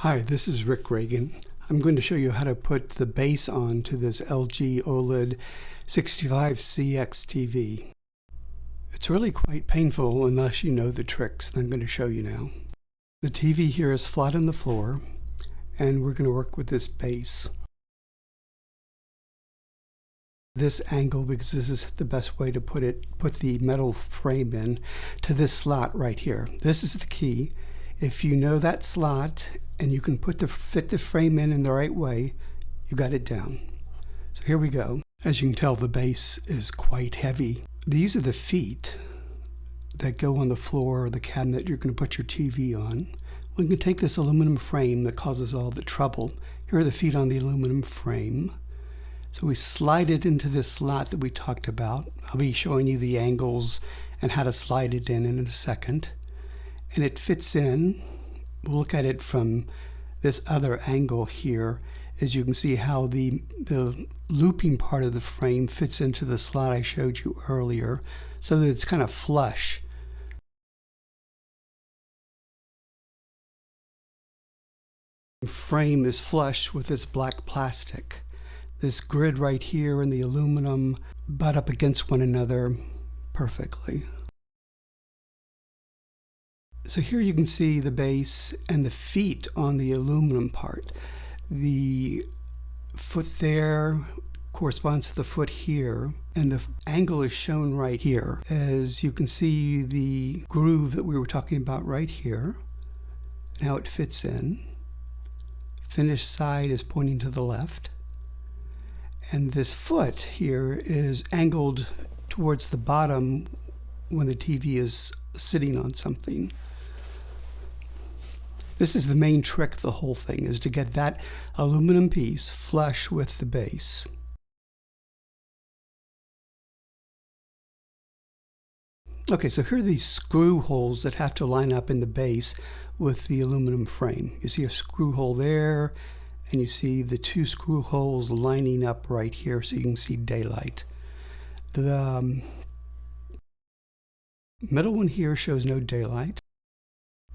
Hi, this is Rick Reagan. I'm going to show you how to put the base on to this LG OLED 65CX TV. It's really quite painful unless you know the tricks that I'm going to show you now. The TV here is flat on the floor, and we're going to work with this base. This angle, because this is the best way to put the metal frame in to this slot right here. This is the key. If you know that slot and you can fit the frame in the right way, you got it down. So here we go. As you can tell, the base is quite heavy. These are the feet that go on the floor or the cabinet you're going to put your TV on. We can take this aluminum frame that causes all the trouble. Here are the feet on the aluminum frame. So we slide it into this slot that we talked about. I'll be showing you the angles and how to slide it in a second. And it fits in. We'll look at it from this other angle here. As you can see how the looping part of the frame fits into the slot I showed you earlier, so that it's kind of flush. The frame is flush with this black plastic. This grid right here and the aluminum butt up against one another perfectly. So here you can see the base and the feet on the aluminum part. The foot there corresponds to the foot here, and the angle is shown right here. As you can see, the groove that we were talking about right here, and how it fits in. Finished side is pointing to the left. And this foot here is angled towards the bottom when the TV is sitting on something. This is the main trick of the whole thing, is to get that aluminum piece flush with the base. Okay, so here are these screw holes that have to line up in the base with the aluminum frame. You see a screw hole there, and you see the two screw holes lining up right here so you can see daylight. The middle one here shows no daylight,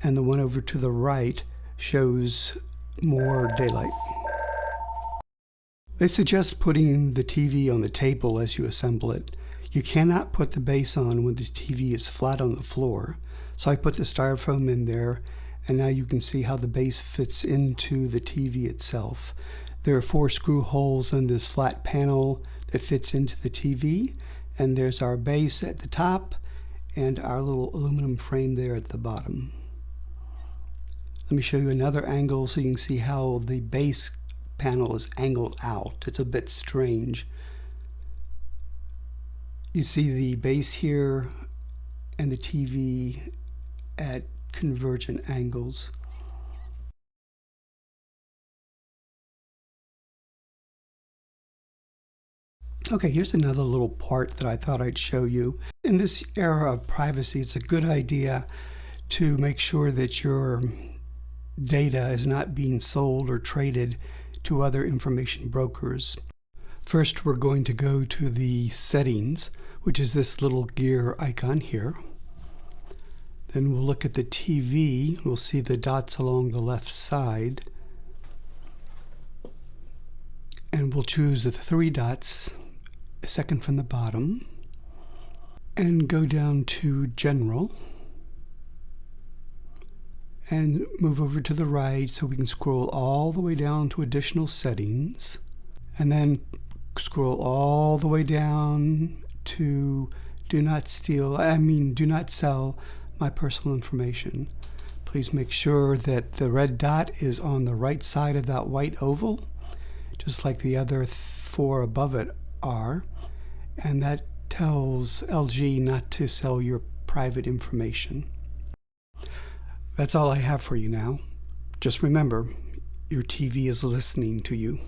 and the one over to the right shows more daylight. They suggest putting the TV on the table as you assemble it. You cannot put the base on when the TV is flat on the floor. So I put the styrofoam in there, and now you can see how the base fits into the TV itself. There are 4 screw holes in this flat panel that fits into the TV, and there's our base at the top and our little aluminum frame there at the bottom. Let me show you another angle so you can see how the base panel is angled out. It's a bit strange. You see the base here and the TV at convergent angles. Okay, here's another little part that I thought I'd show you. In this era of privacy, it's a good idea to make sure that your data is not being sold or traded to other information brokers. First, we're going to go to the settings, which is this little gear icon here. Then we'll look at the TV. We'll see the dots along the left side. And we'll choose the 3 dots, second from the bottom, and go down to General. And move over to the right so we can scroll all the way down to additional settings, and then scroll all the way down to do not sell my personal information. Please make sure that the red dot is on the right side of that white oval, just like the other 4 above it are, and that tells LG not to sell your private information. That's all I have for you now. Just remember, your TV is listening to you.